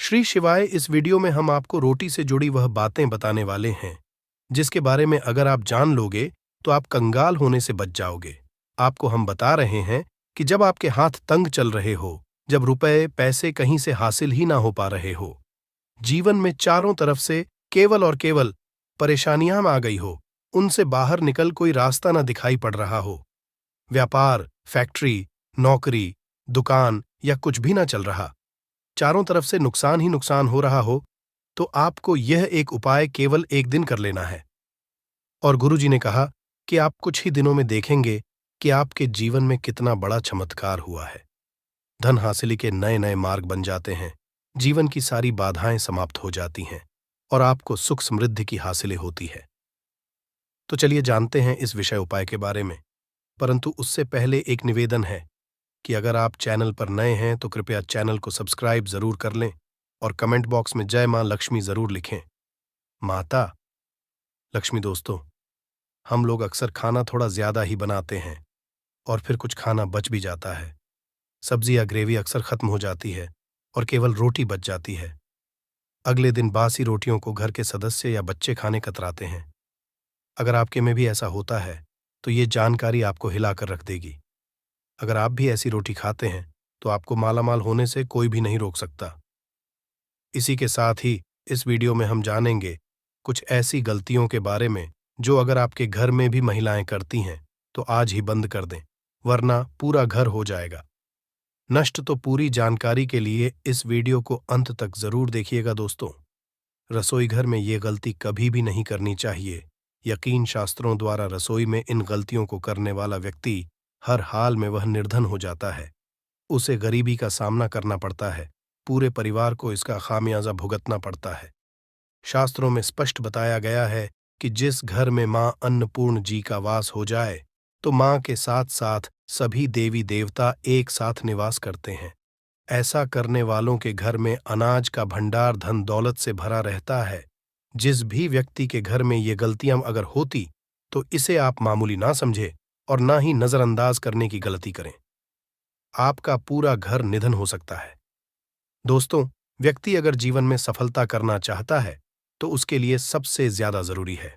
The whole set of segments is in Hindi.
श्री शिवाय। इस वीडियो में हम आपको रोटी से जुड़ी वह बातें बताने वाले हैं जिसके बारे में अगर आप जान लोगे तो आप कंगाल होने से बच जाओगे। आपको हम बता रहे हैं कि जब आपके हाथ तंग चल रहे हो, जब रुपए पैसे कहीं से हासिल ही ना हो पा रहे हो, जीवन में चारों तरफ से केवल और केवल परेशानियां आ गई हो, उनसे बाहर निकल कोई रास्ता ना दिखाई पड़ रहा हो, व्यापार, फैक्ट्री, नौकरी, दुकान या कुछ भी ना चल रहा, चारों तरफ से नुकसान ही नुकसान हो रहा हो, तो आपको यह एक उपाय केवल एक दिन कर लेना है। और गुरुजी ने कहा कि आप कुछ ही दिनों में देखेंगे कि आपके जीवन में कितना बड़ा चमत्कार हुआ है। धन हासिली के नए नए मार्ग बन जाते हैं, जीवन की सारी बाधाएं समाप्त हो जाती हैं और आपको सुख समृद्धि की हासिलें होती है। तो चलिए जानते हैं इस विषय उपाय के बारे में, परंतु उससे पहले एक निवेदन है कि अगर आप चैनल पर नए हैं तो कृपया चैनल को सब्सक्राइब जरूर कर लें और कमेंट बॉक्स में जय मां लक्ष्मी जरूर लिखें। माता लक्ष्मी दोस्तों, हम लोग अक्सर खाना थोड़ा ज्यादा ही बनाते हैं और फिर कुछ खाना बच भी जाता है। सब्जी या ग्रेवी अक्सर खत्म हो जाती है और केवल रोटी बच जाती है। अगले दिन बासी रोटियों को घर के सदस्य या बच्चे खाने कतराते हैं। अगर आपके में भी ऐसा होता है तो ये जानकारी आपको हिलाकर रख देगी। अगर आप भी ऐसी रोटी खाते हैं तो आपको मालामाल होने से कोई भी नहीं रोक सकता। इसी के साथ ही इस वीडियो में हम जानेंगे कुछ ऐसी गलतियों के बारे में जो अगर आपके घर में भी महिलाएं करती हैं तो आज ही बंद कर दें, वरना पूरा घर हो जाएगा नष्ट। तो पूरी जानकारी के लिए इस वीडियो को अंत तक जरूर देखिएगा दोस्तों। रसोई घर में ये गलती कभी भी नहीं करनी चाहिए। यकीन शास्त्रों द्वारा रसोई में इन गलतियों को करने वाला व्यक्ति हर हाल में वह निर्धन हो जाता है, उसे गरीबी का सामना करना पड़ता है, पूरे परिवार को इसका खामियाजा भुगतना पड़ता है। शास्त्रों में स्पष्ट बताया गया है कि जिस घर में मां अन्नपूर्ण जी का वास हो जाए तो मां के साथ साथ सभी देवी देवता एक साथ निवास करते हैं। ऐसा करने वालों के घर में अनाज का भंडार धन दौलत से भरा रहता है। जिस भी व्यक्ति के घर में ये गलतियां अगर होती तो इसे आप मामूली ना समझे और ना ही नजरअंदाज करने की गलती करें। आपका पूरा घर निधन हो सकता है। दोस्तों, व्यक्ति अगर जीवन में सफलता करना चाहता है तो उसके लिए सबसे ज्यादा जरूरी है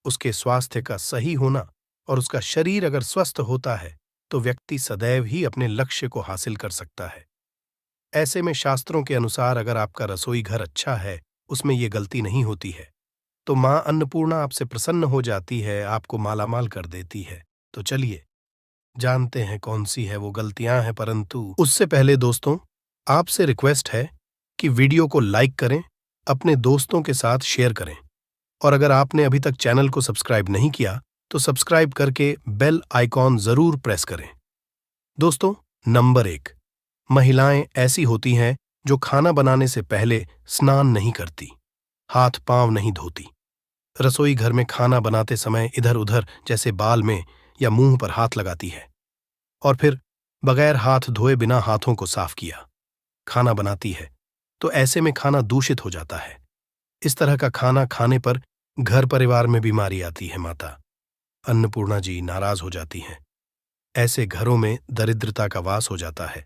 उसके स्वास्थ्य का सही होना, और उसका शरीर अगर स्वस्थ होता है तो व्यक्ति सदैव ही अपने लक्ष्य को हासिल कर सकता है। ऐसे में शास्त्रों के अनुसार अगर आपका रसोई घर अच्छा है, उसमें ये गलती नहीं होती है, तो मां अन्नपूर्णा आपसे प्रसन्न हो जाती है, आपको मालामाल कर देती है। तो चलिए जानते हैं कौन सी है वो गलतियां हैं, परंतु उससे पहले दोस्तों आपसे रिक्वेस्ट है कि वीडियो को लाइक करें, अपने दोस्तों के साथ शेयर करें, और अगर आपने अभी तक चैनल को सब्सक्राइब नहीं किया तो सब्सक्राइब करके बेल आइकॉन जरूर प्रेस करें। दोस्तों, नंबर 1, महिलाएं ऐसी होती हैं जो खाना बनाने से पहले स्नान नहीं करती, हाथ पांव नहीं धोती, रसोई घर में खाना बनाते समय इधर उधर जैसे बाल में या मुंह पर हाथ लगाती है और फिर बगैर हाथ धोए बिना हाथों को साफ किया खाना बनाती है, तो ऐसे में खाना दूषित हो जाता है। इस तरह का खाना खाने पर घर परिवार में बीमारी आती है। माता अन्नपूर्णा जी नाराज हो जाती हैं। ऐसे घरों में दरिद्रता का वास हो जाता है।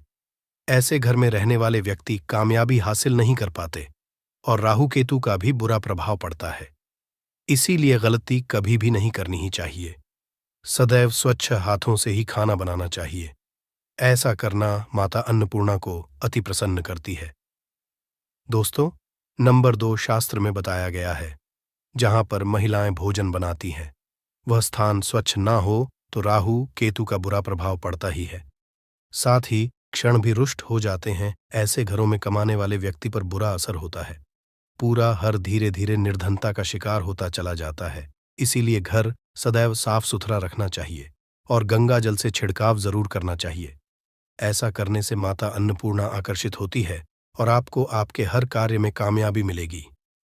ऐसे घर में रहने वाले व्यक्ति कामयाबी हासिल नहीं कर पाते और राहु केतु का भी बुरा प्रभाव पड़ता है। इसीलिए गलती कभी भी नहीं करनी ही चाहिए। सदैव स्वच्छ हाथों से ही खाना बनाना चाहिए। ऐसा करना माता अन्नपूर्णा को अति प्रसन्न करती है। दोस्तों, नंबर 2, शास्त्र में बताया गया है जहां पर महिलाएं भोजन बनाती हैं वह स्थान स्वच्छ ना हो तो राहु केतु का बुरा प्रभाव पड़ता ही है। साथ ही क्षण भी रुष्ट हो जाते हैं। ऐसे घरों में कमाने वाले व्यक्ति पर बुरा असर होता है। पूरा हर धीरे धीरे निर्धनता का शिकार होता चला जाता है। इसीलिए घर सदैव साफ सुथरा रखना चाहिए और गंगा जल से छिड़काव जरूर करना चाहिए। ऐसा करने से माता अन्नपूर्णा आकर्षित होती है और आपको आपके हर कार्य में कामयाबी मिलेगी।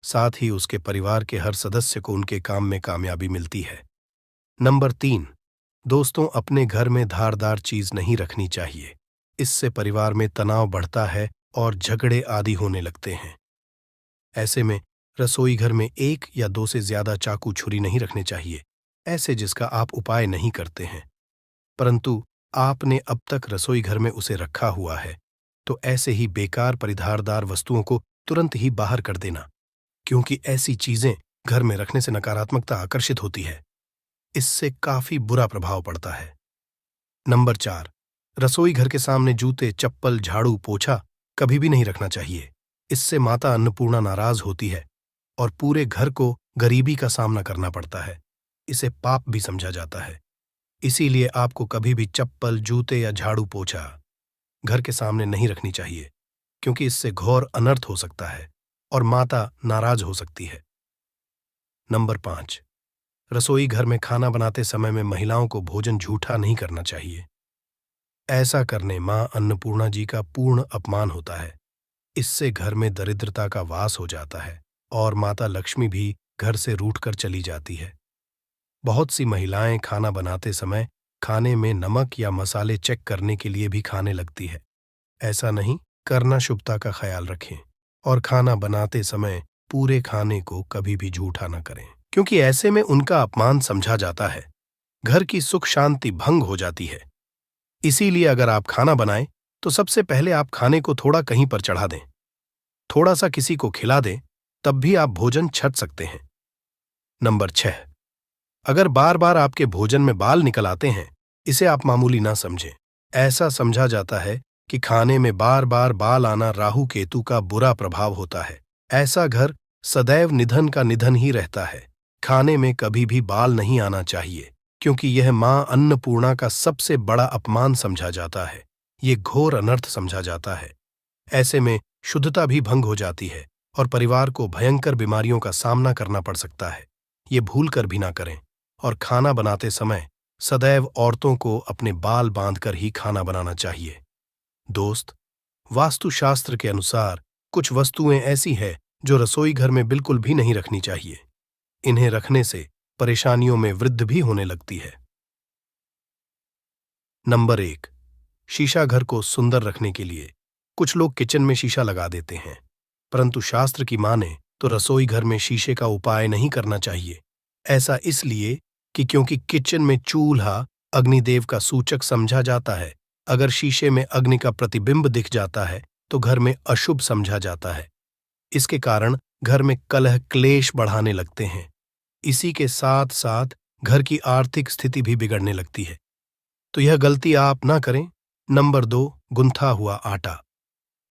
साथ ही उसके परिवार के हर सदस्य को उनके काम में कामयाबी मिलती है। नंबर 3, दोस्तों, अपने घर में धारदार चीज नहीं रखनी चाहिए। इससे परिवार में तनाव बढ़ता है और झगड़े आदि होने लगते हैं। ऐसे में रसोई घर में 1 या 2 से ज्यादा चाकू छुरी नहीं रखने चाहिए, ऐसे जिसका आप उपाय नहीं करते हैं, परंतु आपने अब तक रसोई घर में उसे रखा हुआ है, तो ऐसे ही बेकार परिधारदार वस्तुओं को तुरंत ही बाहर कर देना, क्योंकि ऐसी चीजें घर में रखने से नकारात्मकता आकर्षित होती है। इससे काफी बुरा प्रभाव पड़ता है। नंबर 4, रसोई घर के सामने जूते, चप्पल, झाड़ू, पोछा कभी भी नहीं रखना चाहिए। इससे माता अन्नपूर्णा नाराज होती है और पूरे घर को गरीबी का सामना करना पड़ता है। इसे पाप भी समझा जाता है। इसीलिए आपको कभी भी चप्पल, जूते या झाड़ू, पोछा घर के सामने नहीं रखनी चाहिए, क्योंकि इससे घोर अनर्थ हो सकता है और माता नाराज हो सकती है। नंबर 5, रसोई घर में खाना बनाते समय में महिलाओं को भोजन झूठा नहीं करना चाहिए। ऐसा करने मां अन्नपूर्णा जी का पूर्ण अपमान होता है। इससे घर में दरिद्रता का वास हो जाता है और माता लक्ष्मी भी घर से रूठकर चली जाती है। बहुत सी महिलाएं खाना बनाते समय खाने में नमक या मसाले चेक करने के लिए भी खाने लगती है। ऐसा नहीं करना, शुभता का ख्याल रखें और खाना बनाते समय पूरे खाने को कभी भी झूठा न करें, क्योंकि ऐसे में उनका अपमान समझा जाता है। घर की सुख शांति भंग हो जाती है। इसीलिए अगर आप खाना बनाएं तो सबसे पहले आप खाने को थोड़ा कहीं पर चढ़ा दें, थोड़ा सा किसी को खिला दें, तब भी आप भोजन छक सकते हैं। नंबर 6, अगर बार बार आपके भोजन में बाल निकल आते हैं, इसे आप मामूली ना समझें। ऐसा समझा जाता है कि खाने में बार बार बाल आना राहु केतु का बुरा प्रभाव होता है। ऐसा घर सदैव निधन का निधन ही रहता है। खाने में कभी भी बाल नहीं आना चाहिए, क्योंकि यह मां अन्नपूर्णा का सबसे बड़ा अपमान समझा जाता है। ये घोर अनर्थ समझा जाता है। ऐसे में शुद्धता भी भंग हो जाती है और परिवार को भयंकर बीमारियों का सामना करना पड़ सकता है। ये भूल कर भी ना करें और खाना बनाते समय सदैव औरतों को अपने बाल बांधकर ही खाना बनाना चाहिए। दोस्त, वास्तुशास्त्र के अनुसार कुछ वस्तुएं ऐसी हैं जो रसोई घर में बिल्कुल भी नहीं रखनी चाहिए। इन्हें रखने से परेशानियों में वृद्धि भी होने लगती है। नंबर 1, शीशा घर को सुंदर रखने के लिए कुछ लोग किचन में शीशा लगा देते हैं, परंतु शास्त्र की माने तो रसोई घर में शीशे का उपाय नहीं करना चाहिए। ऐसा इसलिए कि क्योंकि किचन में चूल्हा अग्निदेव का सूचक समझा जाता है। अगर शीशे में अग्नि का प्रतिबिंब दिख जाता है तो घर में अशुभ समझा जाता है। इसके कारण घर में कलह क्लेश बढ़ाने लगते हैं। इसी के साथ साथ घर की आर्थिक स्थिति भी बिगड़ने लगती है। तो यह गलती आप ना करें। नंबर 2, गुंथा हुआ आटा।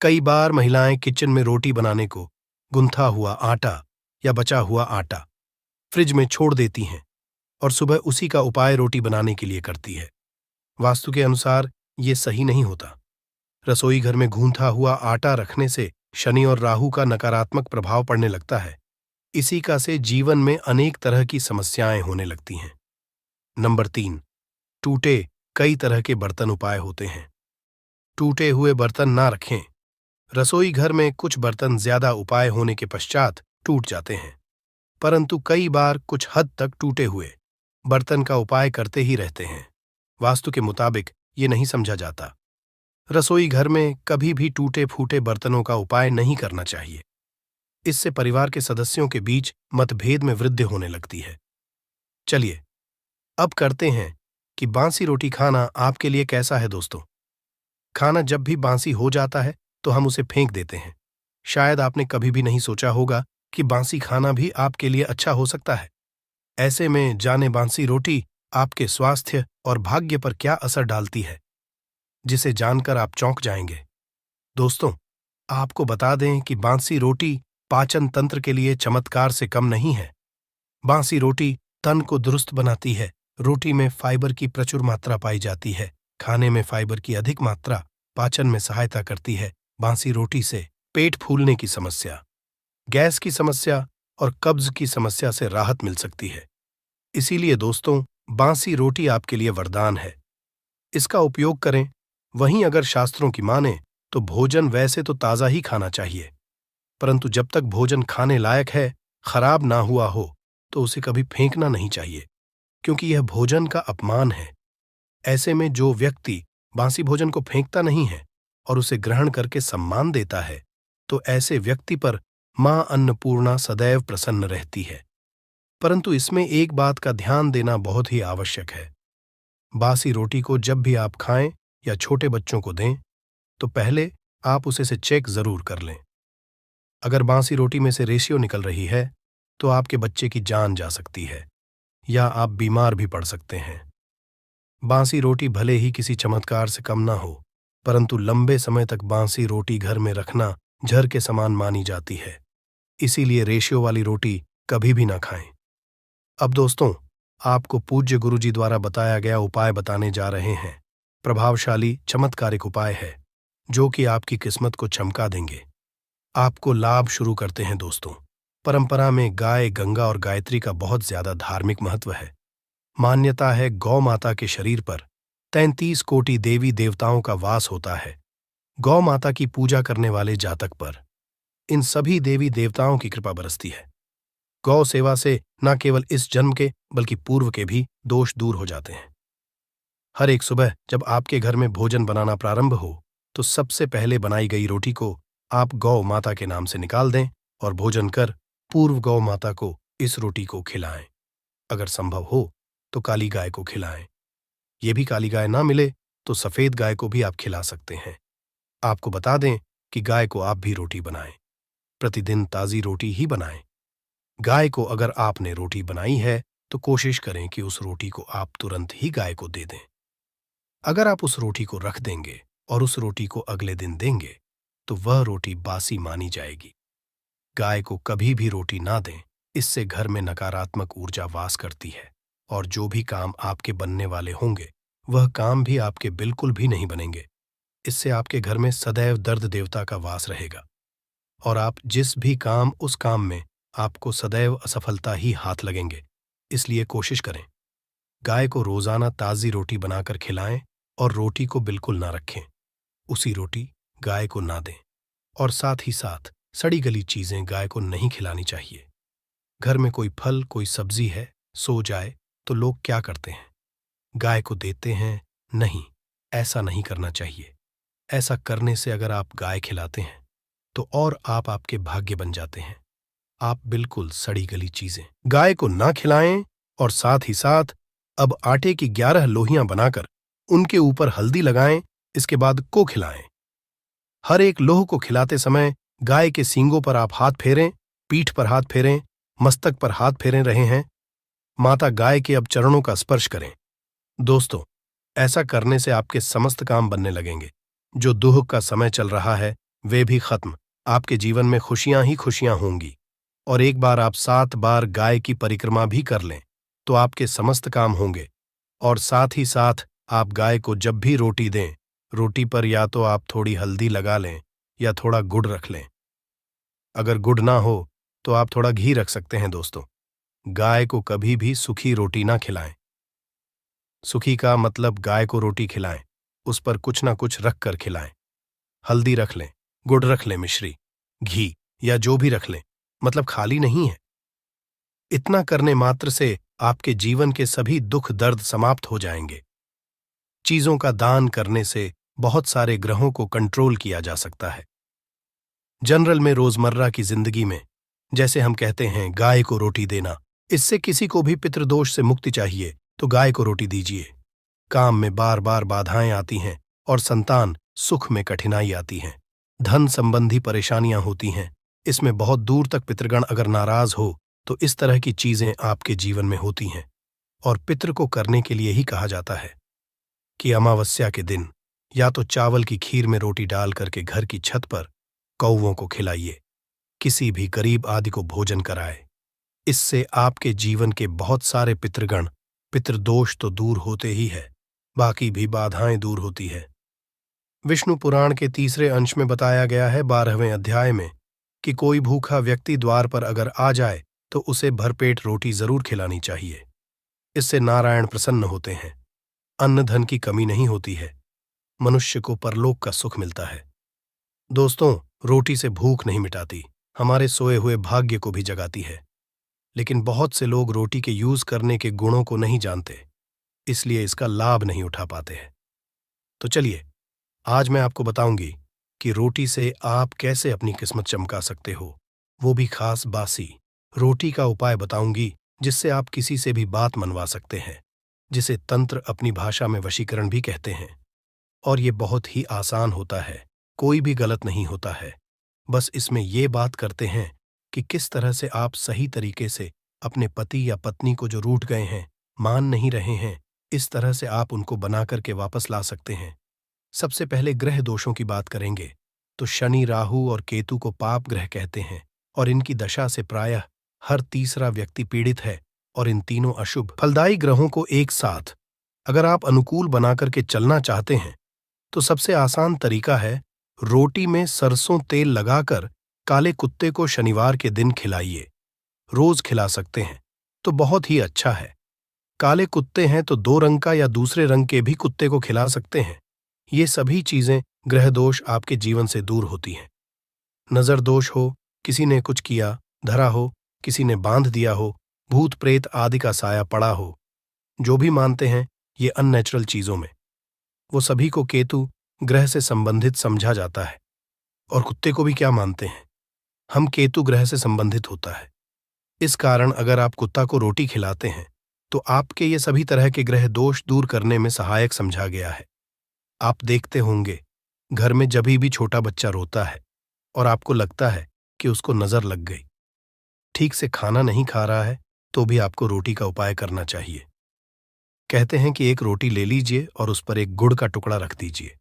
कई बार महिलाएं किचन में रोटी बनाने को गुंथा हुआ आटा या बचा हुआ आटा फ्रिज में छोड़ देती हैं और सुबह उसी का उपाय रोटी बनाने के लिए करती है। वास्तु के अनुसार ये सही नहीं होता। रसोई घर में गूंथा हुआ आटा रखने से शनि और राहु का नकारात्मक प्रभाव पड़ने लगता है। इसी का से जीवन में अनेक तरह की समस्याएं होने लगती हैं। नंबर 3, टूटे कई तरह के बर्तन उपाय होते हैं। टूटे हुए बर्तन ना रखें। रसोई घर में कुछ बर्तन ज्यादा उपाय होने के पश्चात टूट जाते हैं, परंतु कई बार कुछ हद तक टूटे हुए बर्तन का उपाय करते ही रहते हैं। वास्तु के मुताबिक ये नहीं समझा जाता। रसोई घर में कभी भी टूटे फूटे बर्तनों का उपाय नहीं करना चाहिए। इससे परिवार के सदस्यों के बीच मतभेद में वृद्धि होने लगती है। चलिए अब करते हैं कि बांसी रोटी खाना आपके लिए कैसा है दोस्तों। खाना जब भी बांसी हो जाता है तो हम उसे फेंक देते हैं। शायद आपने कभी भी नहीं सोचा होगा कि बांसी खाना भी आपके लिए अच्छा हो सकता है। ऐसे में जाने बांसी रोटी आपके स्वास्थ्य और भाग्य पर क्या असर डालती है, जिसे जानकर आप चौंक जाएंगे। दोस्तों, आपको बता दें कि बांसी रोटी पाचन तंत्र के लिए चमत्कार से कम नहीं है। बांसी रोटी तन को दुरुस्त बनाती है। रोटी में फाइबर की प्रचुर मात्रा पाई जाती है। खाने में फाइबर की अधिक मात्रा पाचन में सहायता करती है। बांसी रोटी से पेट फूलने की समस्या, गैस की समस्या और कब्ज की समस्या से राहत मिल सकती है। इसीलिए दोस्तों, बांसी रोटी आपके लिए वरदान है। इसका उपयोग करें। वहीं अगर शास्त्रों की माने तो भोजन वैसे तो ताज़ा ही खाना चाहिए, परंतु जब तक भोजन खाने लायक है, खराब ना हुआ हो, तो उसे कभी फेंकना नहीं चाहिए, क्योंकि यह भोजन का अपमान है। ऐसे में जो व्यक्ति बासी भोजन को फेंकता नहीं है और उसे ग्रहण करके सम्मान देता है, तो ऐसे व्यक्ति पर मां अन्नपूर्णा सदैव प्रसन्न रहती है। परंतु इसमें एक बात का ध्यान देना बहुत ही आवश्यक है। बासी रोटी को जब भी आप खाएं या छोटे बच्चों को दें, तो पहले आप उसे से चेक जरूर कर लें। अगर बासी रोटी में से रेशियो निकल रही है तो आपके बच्चे की जान जा सकती है या आप बीमार भी पड़ सकते हैं। बासी रोटी भले ही किसी चमत्कार से कम ना हो, परंतु लंबे समय तक बासी रोटी घर में रखना जहर के समान मानी जाती है। इसीलिए रेशियो वाली रोटी कभी भी ना खाएं। अब दोस्तों, आपको पूज्य गुरुजी द्वारा बताया गया उपाय बताने जा रहे हैं। प्रभावशाली चमत्कारिक उपाय है जो कि आपकी किस्मत को चमका देंगे। आपको लाभ शुरू करते हैं दोस्तों। परंपरा में गाय, गंगा और गायत्री का बहुत ज्यादा धार्मिक महत्व है। मान्यता है गौ माता के शरीर पर 33 कोटि देवी देवताओं का वास होता है। गौ माता की पूजा करने वाले जातक पर इन सभी देवी देवताओं की कृपा बरसती है। गौ सेवा से न केवल इस जन्म के बल्कि पूर्व के भी दोष दूर हो जाते हैं। हर एक सुबह जब आपके घर में भोजन बनाना प्रारंभ हो तो सबसे पहले बनाई गई रोटी को आप गौ माता के नाम से निकाल दें और भोजन कर पूर्व गौ माता को इस रोटी को खिलाएं। अगर संभव हो तो काली गाय को खिलाएं। ये भी काली गाय ना मिले तो सफेद गाय को भी आप खिला सकते हैं। आपको बता दें कि गाय को आप भी रोटी बनाएं। प्रतिदिन ताजी रोटी ही बनाएं। गाय को अगर आपने रोटी बनाई है तो कोशिश करें कि उस रोटी को आप तुरंत ही गाय को दे दें। अगर आप उस रोटी को रख देंगे और उस रोटी को अगले दिन देंगे तो वह रोटी बासी मानी जाएगी। गाय को कभी भी रोटी ना दें, इससे घर में नकारात्मक ऊर्जा वास करती है और जो भी काम आपके बनने वाले होंगे वह काम भी आपके बिल्कुल भी नहीं बनेंगे। इससे आपके घर में सदैव दर्द देवता का वास रहेगा और आप जिस भी काम उस काम में आपको सदैव असफलता ही हाथ लगेंगे। इसलिए कोशिश करें गाय को रोजाना ताजी रोटी बनाकर खिलाएं और रोटी को बिल्कुल ना रखें। उसी रोटी गाय को ना दें और साथ ही साथ सड़ी गली चीजें गाय को नहीं खिलानी चाहिए। घर में कोई फल, कोई सब्जी है, सो जाए तो लोग क्या करते हैं? गाय को देते हैं? नहीं, ऐसा नहीं करना चाहिए। ऐसा करने से अगर आप गाय खिलाते हैं तो और आप आपके भाग्य बन जाते हैं। आप बिल्कुल सड़ी गली चीजें गाय को ना खिलाएं और साथ ही साथ अब आटे की 11 लोहियां बनाकर उनके ऊपर हल्दी लगाएं, इसके बाद को खिलाएं। हर एक लोह को खिलाते समय गाय के सींगों पर आप हाथ फेरें, पीठ पर हाथ फेरें, मस्तक पर हाथ फेरे रहे हैं। माता गाय के अब चरणों का स्पर्श करें। दोस्तों, ऐसा करने से आपके समस्त काम बनने लगेंगे। जो दुख का समय चल रहा है वे भी खत्म। आपके जीवन में खुशियां ही खुशियां होंगी। और एक बार आप 7 बार गाय की परिक्रमा भी कर लें तो आपके समस्त काम होंगे। और साथ ही साथ आप गाय को जब भी रोटी दें, रोटी पर या तो आप थोड़ी हल्दी लगा लें या थोड़ा गुड़ रख लें। अगर गुड़ ना हो तो आप थोड़ा घी रख सकते हैं। दोस्तों, गाय को कभी भी सूखी रोटी ना खिलाएं। सूखी का मतलब गाय को रोटी खिलाएं, उस पर कुछ ना कुछ रख कर खिलाएं। हल्दी रख लें, गुड़ रख लें, मिश्री, घी या जो भी रख लें, मतलब खाली नहीं है। इतना करने मात्र से आपके जीवन के सभी दुख दर्द समाप्त हो जाएंगे। चीजों का दान करने से बहुत सारे ग्रहों को कंट्रोल किया जा सकता है। जनरल में रोजमर्रा की जिंदगी में जैसे हम कहते हैं गाय को रोटी देना, इससे किसी को भी पितृदोष से मुक्ति चाहिए तो गाय को रोटी दीजिए। काम में बार बार बाधाएं आती हैं और संतान सुख में कठिनाई आती हैं, धन संबंधी परेशानियां होती हैं, इसमें बहुत दूर तक पितृगण अगर नाराज हो तो इस तरह की चीजें आपके जीवन में होती हैं। और पितृ को करने के लिए ही कहा जाता है कि अमावस्या के दिन या तो चावल की खीर में रोटी डाल करके घर की छत पर कौवों को खिलाइए, किसी भी गरीब आदि को भोजन कराए। इससे आपके जीवन के बहुत सारे पितृगण, पितृदोष तो दूर होते ही है, बाकी भी बाधाएं दूर होती है। विष्णु पुराण के 3 अंश में बताया गया है 12वें अध्याय में कि कोई भूखा व्यक्ति द्वार पर अगर आ जाए तो उसे भरपेट रोटी जरूर खिलानी चाहिए। इससे नारायण प्रसन्न होते हैं, अन्न धन की कमी नहीं होती है, मनुष्य को परलोक का सुख मिलता है। दोस्तों, रोटी से भूख नहीं मिटाती, हमारे सोए हुए भाग्य को भी जगाती है। लेकिन बहुत से लोग रोटी के यूज करने के गुणों को नहीं जानते, इसलिए इसका लाभ नहीं उठा पाते हैं। तो चलिए, आज मैं आपको बताऊंगी कि रोटी से आप कैसे अपनी किस्मत चमका सकते हो, वो भी खास बासी रोटी का उपाय बताऊंगी जिससे आप किसी से भी बात मनवा सकते हैं, जिसे तंत्र अपनी भाषा में वशीकरण भी कहते हैं। और ये बहुत ही आसान होता है, कोई भी गलत नहीं होता है। बस इसमें ये बात करते हैं कि किस तरह से आप सही तरीके से अपने पति या पत्नी को जो रूठ गए हैं, मान नहीं रहे हैं, इस तरह से आप उनको बना करके वापस ला सकते हैं। सबसे पहले ग्रह दोषों की बात करेंगे तो शनि, राहु और केतु को पाप ग्रह कहते हैं और इनकी दशा से प्रायः हर तीसरा व्यक्ति पीड़ित है। और इन तीनों अशुभ फलदायी ग्रहों को एक साथ अगर आप अनुकूल बना करके चलना चाहते हैं तो सबसे आसान तरीका है रोटी में सरसों तेल लगाकर काले कुत्ते को शनिवार के दिन खिलाइए। रोज खिला सकते हैं तो बहुत ही अच्छा है। काले कुत्ते हैं तो 2 रंग का या दूसरे रंग के भी कुत्ते को खिला सकते हैं। ये सभी चीजें ग्रह दोष आपके जीवन से दूर होती हैं। नजर दोष हो, किसी ने कुछ किया, धरा हो, किसी ने बांध दिया हो, भूत प्रेत आदि का साया पड़ा हो, जो भी मानते हैं ये अननेचुरल चीजों में, वो सभी को केतु ग्रह से संबंधित समझा जाता है। और कुत्ते को भी क्या मानते हैं, हम केतु ग्रह से संबंधित होता है। इस कारण अगर आप कुत्ता को रोटी खिलाते हैं तो आपके ये सभी तरह के ग्रह दोष दूर करने में सहायक समझा गया है। आप देखते होंगे घर में जभी भी छोटा बच्चा रोता है और आपको लगता है कि उसको नजर लग गई, ठीक से खाना नहीं खा रहा है, तो भी आपको रोटी का उपाय करना चाहिए। कहते हैं कि एक रोटी ले लीजिए और उस पर एक गुड़ का टुकड़ा रख दीजिए।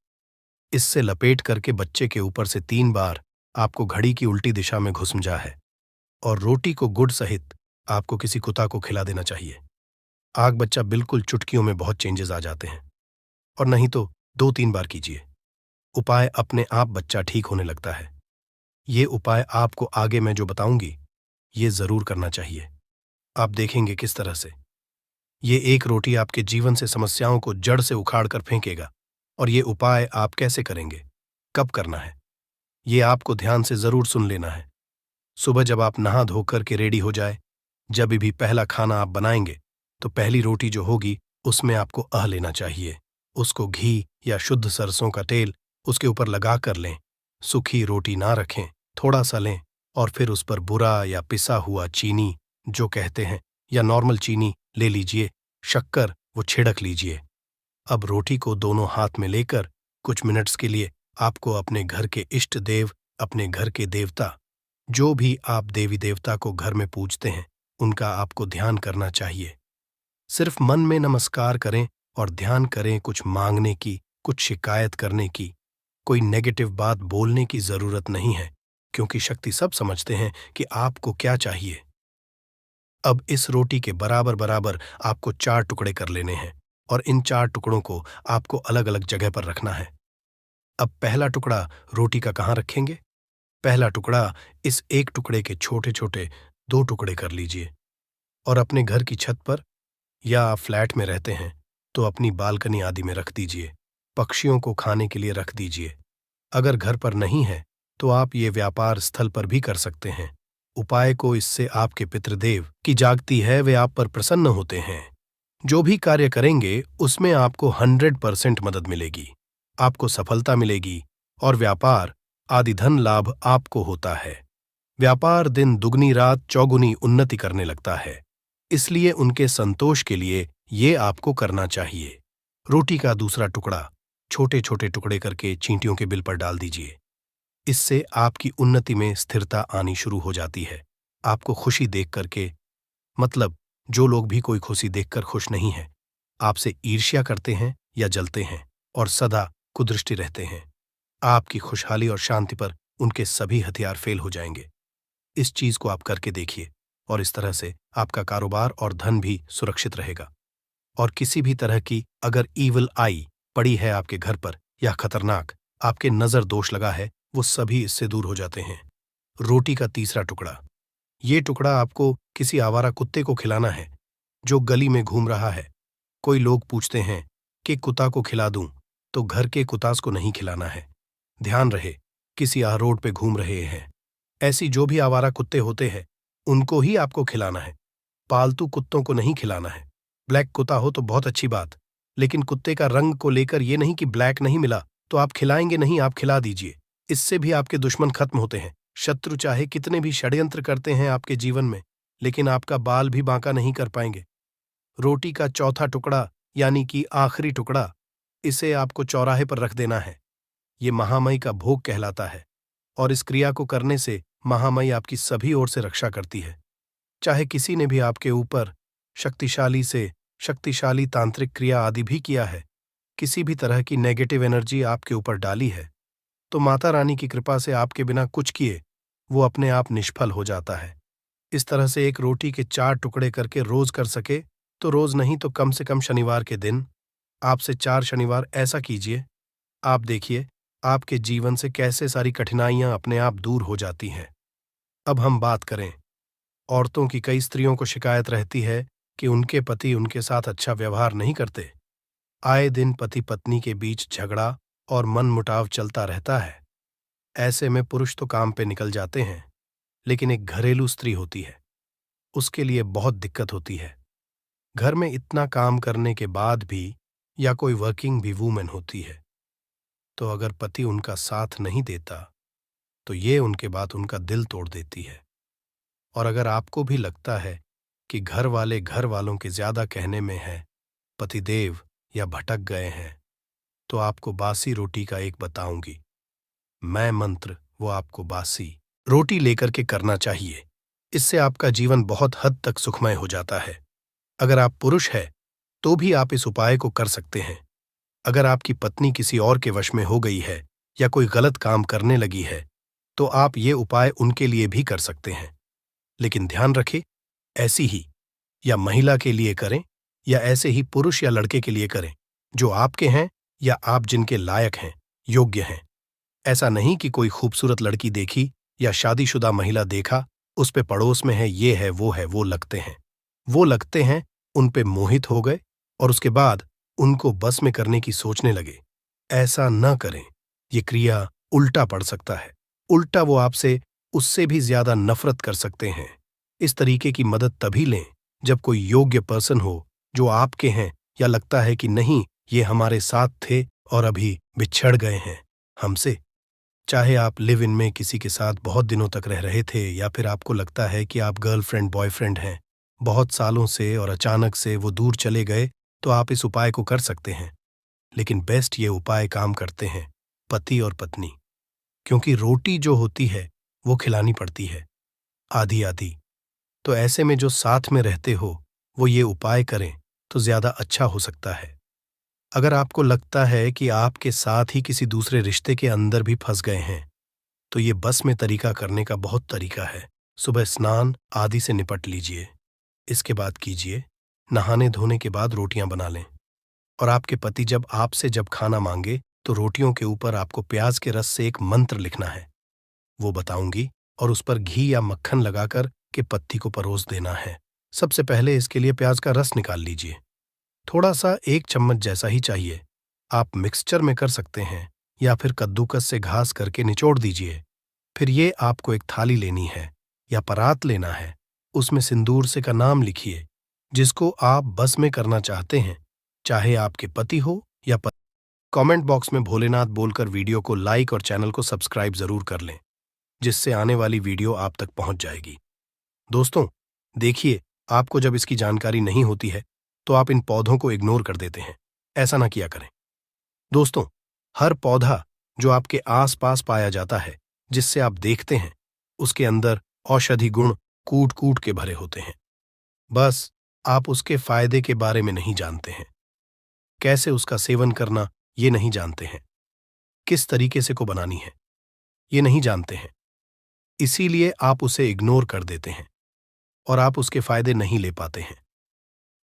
इससे लपेट करके बच्चे के ऊपर से 3 बार आपको घड़ी की उल्टी दिशा में घुसमजा है और रोटी को गुड़ सहित आपको किसी कुत्ता को खिला देना चाहिए। आग बच्चा बिल्कुल चुटकियों में बहुत चेंजेस आ जाते हैं। और नहीं तो 2-3 बार कीजिए। उपाय अपने आप बच्चा ठीक होने लगता है। ये उपाय आपको आगे मैं जो बताऊंगी ये जरूर करना चाहिए। आप देखेंगे किस तरह से ये एक रोटी आपके जीवन से समस्याओं को जड़ से उखाड़ कर फेंकेगा। और ये उपाय आप कैसे करेंगे, कब करना है, ये आपको ध्यान से जरूर सुन लेना है। सुबह जब आप नहा धोकर के रेडी हो जाए, जब भी पहला खाना आप बनाएंगे तो पहली रोटी जो होगी उसमें आपको लेना चाहिए। उसको घी या शुद्ध सरसों का तेल उसके ऊपर लगा कर लें। सूखी रोटी ना रखें, थोड़ा सा लें और फिर उस पर बुरा या पिसा हुआ चीनी जो कहते हैं या नॉर्मल चीनी ले लीजिए, शक्कर वो छिड़क लीजिए। अब रोटी को दोनों हाथ में लेकर कुछ मिनट्स के लिए आपको अपने घर के इष्ट देव, अपने घर के देवता, जो भी आप देवी देवता को घर में पूजते हैं उनका आपको ध्यान करना चाहिए। सिर्फ मन में नमस्कार करें और ध्यान करें, कुछ मांगने की, कुछ शिकायत करने की, कोई नेगेटिव बात बोलने की जरूरत नहीं है, क्योंकि शक्ति सब समझते हैं कि आपको क्या चाहिए। अब इस रोटी के बराबर बराबर आपको 4 टुकड़े कर लेने हैं और इन 4 टुकड़ों को आपको अलग अलग जगह पर रखना है। अब पहला टुकड़ा रोटी का कहाँ रखेंगे? पहला टुकड़ा इस एक टुकड़े के छोटे छोटे 2 टुकड़े कर लीजिए और अपने घर की छत पर या आप फ्लैट में रहते हैं तो अपनी बालकनी आदि में रख दीजिए। पक्षियों को खाने के लिए रख दीजिए। अगर घर पर नहीं है तो आप ये व्यापार स्थल पर भी कर सकते हैं। उपाय को इससे आपके पितृदेव की जागती है, वे आप पर प्रसन्न होते हैं। जो भी कार्य करेंगे उसमें आपको 100% मदद मिलेगी, आपको सफलता मिलेगी और व्यापार आदि धन लाभ आपको होता है। व्यापार दिन दुगनी रात चौगुनी उन्नति करने लगता है, इसलिए उनके संतोष के लिए ये आपको करना चाहिए। रोटी का दूसरा टुकड़ा छोटे छोटे टुकड़े करके चींटियों के बिल पर डाल दीजिए। इससे आपकी उन्नति में स्थिरता आनी शुरू हो जाती है। आपको खुशी देख करके, मतलब जो लोग भी कोई खुशी देखकर खुश नहीं है, आपसे ईर्ष्या करते हैं या जलते हैं और सदा कुदृष्टि रहते हैं, आपकी खुशहाली और शांति पर उनके सभी हथियार फेल हो जाएंगे। इस चीज को आप करके देखिए और इस तरह से आपका कारोबार और धन भी सुरक्षित रहेगा। और किसी भी तरह की अगर ईविल आई पड़ी है आपके घर पर या खतरनाक आपके नजर दोष लगा है, वो सभी इससे दूर हो जाते हैं। रोटी का तीसरा टुकड़ा, ये टुकड़ा आपको किसी आवारा कुत्ते को खिलाना है जो गली में घूम रहा है। कोई लोग पूछते हैं कि कुत्ता को खिला दूं, तो घर के कुत्तास को नहीं खिलाना है। ध्यान रहे, किसी रोड पे घूम रहे हैं, ऐसी जो भी आवारा कुत्ते होते हैं उनको ही आपको खिलाना है। पालतू कुत्तों को नहीं खिलाना है। ब्लैक कुत्ता हो तो बहुत अच्छी बात, लेकिन कुत्ते का रंग को लेकर ये नहीं कि ब्लैक नहीं मिला तो आप खिलाएंगे नहीं, आप खिला दीजिए। इससे भी आपके दुश्मन खत्म होते हैं। शत्रु चाहे कितने भी षड्यंत्र करते हैं आपके जीवन में, लेकिन आपका बाल भी बांका नहीं कर पाएंगे। रोटी का चौथा टुकड़ा यानी कि आखिरी टुकड़ा, इसे आपको चौराहे पर रख देना है। ये महामई का भोग कहलाता है और इस क्रिया को करने से महामाई आपकी सभी ओर से रक्षा करती है। चाहे किसी ने भी आपके ऊपर शक्तिशाली तांत्रिक क्रिया आदि भी किया है, किसी भी तरह की नेगेटिव एनर्जी आपके ऊपर डाली है, तो माता रानी की कृपा से आपके बिना कुछ किए वो अपने आप निष्फल हो जाता है। इस तरह से एक रोटी के 4 टुकड़े करके रोज कर सके तो रोज नहीं तो कम से कम शनिवार के दिन आपसे 4 शनिवार ऐसा कीजिए। आप देखिए आपके जीवन से कैसे सारी कठिनाइयां अपने आप दूर हो जाती हैं। अब हम बात करें, औरतों की कई स्त्रियों को शिकायत रहती है कि उनके पति उनके साथ अच्छा व्यवहार नहीं करते। आए दिन पति पत्नी के बीच झगड़ा और मनमुटाव चलता रहता है। ऐसे में पुरुष तो काम पे निकल जाते हैं, लेकिन एक घरेलू स्त्री होती है, उसके लिए बहुत दिक्कत होती है। घर में इतना काम करने के बाद भी, या कोई वर्किंग भी वूमेन होती है, तो अगर पति उनका साथ नहीं देता तो ये उनके बाद उनका दिल तोड़ देती है। और अगर आपको भी लगता है कि घर वाले घर वालों के ज्यादा कहने में है, पतिदेव या भटक गए हैं, तो आपको बासी रोटी का एक बताऊंगी मैं मंत्र, वो आपको बासी रोटी लेकर के करना चाहिए। इससे आपका जीवन बहुत हद तक सुखमय हो जाता है। अगर आप पुरुष है तो भी आप इस उपाय को कर सकते हैं। अगर आपकी पत्नी किसी और के वश में हो गई है या कोई गलत काम करने लगी है, तो आप ये उपाय उनके लिए भी कर सकते हैं। लेकिन ध्यान रखें, ऐसी ही या महिला के लिए करें या ऐसे ही पुरुष या लड़के के लिए करें जो आपके हैं या आप जिनके लायक हैं, योग्य हैं। ऐसा नहीं कि कोई खूबसूरत लड़की देखी या शादीशुदा महिला देखा, उस पे पड़ोस में है, ये है, वो लगते हैं, उन पे मोहित हो गए और उसके बाद उनको बस में करने की सोचने लगे। ऐसा न करें, ये क्रिया उल्टा पड़ सकता है। उल्टा वो आपसे उससे भी ज्यादा नफरत कर सकते हैं। इस तरीके की मदद तभी लें जब कोई योग्य पर्सन हो जो आपके हैं, या लगता है कि नहीं ये हमारे साथ थे और अभी बिछड़ गए हैं हमसे। चाहे आप लिव इन में किसी के साथ बहुत दिनों तक रह रहे थे, या फिर आपको लगता है कि आप गर्लफ्रेंड बॉयफ्रेंड हैं बहुत सालों से और अचानक से वो दूर चले गए, तो आप इस उपाय को कर सकते हैं। लेकिन बेस्ट ये उपाय काम करते हैं पति और पत्नी, क्योंकि रोटी जो होती है वो खिलानी पड़ती है आधी आधी। तो ऐसे में जो साथ में रहते हो वो ये उपाय करें तो ज्यादा अच्छा हो सकता है। अगर आपको लगता है कि आपके साथ ही किसी दूसरे रिश्ते के अंदर भी फंस गए हैं, तो ये बस में तरीका करने का बहुत तरीका है। सुबह स्नान आदि से निपट लीजिए, इसके बाद कीजिए, नहाने धोने के बाद रोटियां बना लें। और आपके पति जब खाना मांगे तो रोटियों के ऊपर आपको प्याज के रस से एक मंत्र लिखना है, वो बताऊंगी, और उस पर घी या मक्खन लगाकर के पत्ती को परोस देना है। सबसे पहले इसके लिए प्याज का रस निकाल लीजिए, थोड़ा सा 1 चम्मच जैसा ही चाहिए। आप मिक्सचर में कर सकते हैं या फिर कद्दूकस से घास करके निचोड़ दीजिए। फिर ये आपको एक थाली लेनी है या परात लेना है, उसमें सिंदूर से का नाम लिखिए जिसको आप बस में करना चाहते हैं, चाहे आपके पति हो या पत्नी। कमेंट बॉक्स में भोलेनाथ बोलकर वीडियो को लाइक और चैनल को सब्सक्राइब जरूर कर लें, जिससे आने वाली वीडियो आप तक पहुंच जाएगी। दोस्तों देखिए, आपको जब इसकी जानकारी नहीं होती है तो आप इन पौधों को इग्नोर कर देते हैं। ऐसा ना किया करें दोस्तों। हर पौधा जो आपके आसपास पाया जाता है, जिससे आप देखते हैं, उसके अंदर औषधि गुण कूट कूट के भरे होते हैं। बस आप उसके फायदे के बारे में नहीं जानते हैं, कैसे उसका सेवन करना ये नहीं जानते हैं, किस तरीके से को बनानी है ये नहीं जानते हैं, इसीलिए आप उसे इग्नोर कर देते हैं और आप उसके फायदे नहीं ले पाते हैं।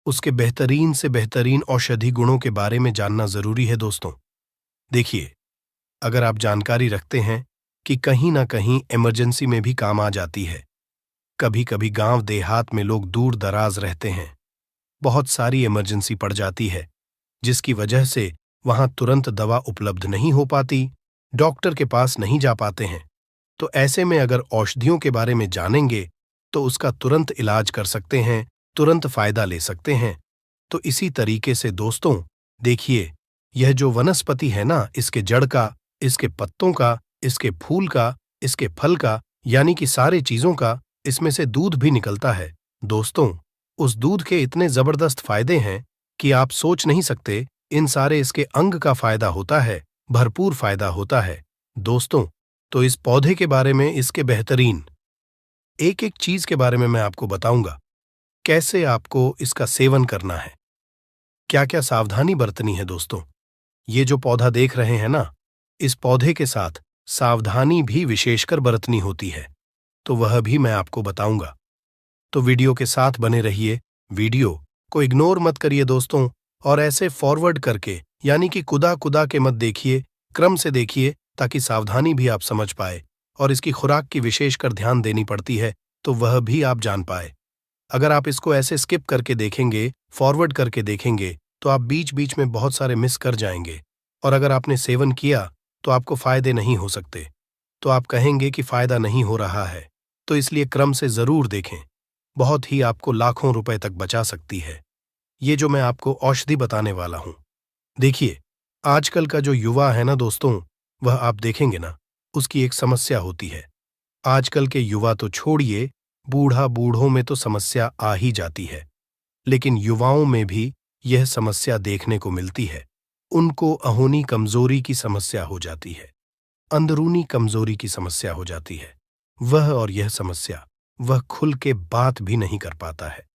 उसके बेहतरीन से बेहतरीन औषधि गुणों के बारे में जानना जरूरी है दोस्तों। देखिए, अगर आप जानकारी रखते हैं कि कहीं ना कहीं इमरजेंसी में भी काम आ जाती है। कभी कभी गांव देहात में लोग दूर दराज रहते हैं, बहुत सारी इमरजेंसी पड़ जाती है, जिसकी वजह से वहां तुरंत दवा उपलब्ध नहीं हो पाती, डॉक्टर के पास नहीं जा पाते हैं। तो ऐसे में अगर औषधियों के बारे में जानेंगे तो उसका तुरंत इलाज कर सकते हैं, तुरंत फायदा ले सकते हैं। तो इसी तरीके से दोस्तों देखिए, यह जो वनस्पति है ना, इसके जड़ का, इसके पत्तों का, इसके फूल का, इसके फल का, यानी कि सारे चीजों का, इसमें से दूध भी निकलता है दोस्तों। उस दूध के इतने जबरदस्त फायदे हैं कि आप सोच नहीं सकते। इन सारे इसके अंग का फायदा होता है, भरपूर फायदा होता है दोस्तों। तो इस पौधे के बारे में, इसके बेहतरीन एक एक चीज के बारे में मैं आपको बताऊंगा। कैसे आपको इसका सेवन करना है, क्या क्या सावधानी बरतनी है दोस्तों। ये जो पौधा देख रहे हैं ना, इस पौधे के साथ सावधानी भी विशेषकर बरतनी होती है, तो वह भी मैं आपको बताऊंगा। तो वीडियो के साथ बने रहिए। वीडियो को इग्नोर मत करिए दोस्तों, और ऐसे फॉरवर्ड करके यानी कि कुदा कुदा के मत देखिए, क्रम से देखिए, ताकि सावधानी भी आप समझ पाए। और इसकी खुराक की विशेषकर ध्यान देनी पड़ती है, तो वह भी आप जान पाए। अगर आप इसको ऐसे स्किप करके देखेंगे, फॉरवर्ड करके देखेंगे, तो आप बीच बीच में बहुत सारे मिस कर जाएंगे। और अगर आपने सेवन किया तो आपको फायदे नहीं हो सकते, तो आप कहेंगे कि फायदा नहीं हो रहा है। तो इसलिए क्रम से जरूर देखें, बहुत ही आपको लाखों रुपए तक बचा सकती है ये जो मैं आपको औषधि बताने वाला हूं। देखिए, आजकल का जो युवा है ना दोस्तों, वह आप देखेंगे ना, उसकी एक समस्या होती है। आजकल के युवा तो छोड़िए, बूढ़ों में तो समस्या आ ही जाती है, लेकिन युवाओं में भी यह समस्या देखने को मिलती है। उनको अहोनी कमजोरी की समस्या हो जाती है, अंदरूनी कमजोरी की समस्या हो जाती है। और यह समस्या वह खुल के बात भी नहीं कर पाता है।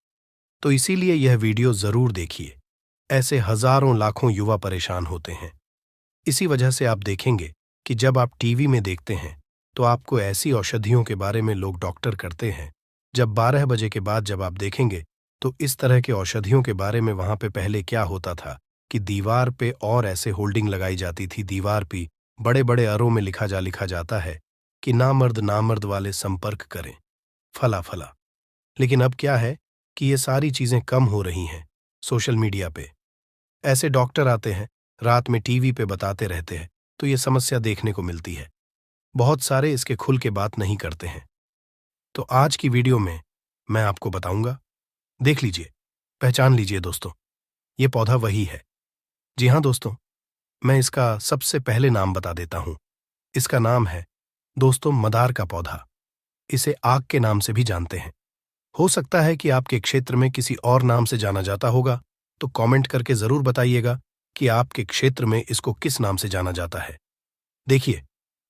तो इसीलिए यह वीडियो जरूर देखिए। ऐसे हजारों लाखों युवा परेशान होते हैं। इसी वजह से आप देखेंगे कि जब आप टीवी में देखते हैं तो आपको ऐसी औषधियों के बारे में लोग डॉक्टर करते हैं। जब 12 बजे के बाद जब आप देखेंगे तो इस तरह के औषधियों के बारे में वहां पे पहले क्या होता था कि दीवार पे और ऐसे होल्डिंग लगाई जाती थी, दीवार पे बड़े बड़े अरों में लिखा जाता है कि नामर्द वाले संपर्क करें, फला फला। लेकिन अब क्या है कि ये सारी चीजें कम हो रही हैं। सोशल मीडिया पे ऐसे डॉक्टर आते हैं, रात में टीवी पे बताते रहते हैं, तो ये समस्या देखने को मिलती है। बहुत सारे इसके खुल के बात नहीं करते हैं। तो आज की वीडियो में मैं आपको बताऊंगा। देख लीजिए, पहचान लीजिए दोस्तों, ये पौधा वही है। जी हाँ दोस्तों, मैं इसका सबसे पहले नाम बता देता हूं। इसका नाम है दोस्तों मदार का पौधा। इसे आग के नाम से भी जानते हैं। हो सकता है कि आपके क्षेत्र में किसी और नाम से जाना जाता होगा, तो कमेंट करके जरूर बताइएगा कि आपके क्षेत्र में इसको किस नाम से जाना जाता है। देखिए,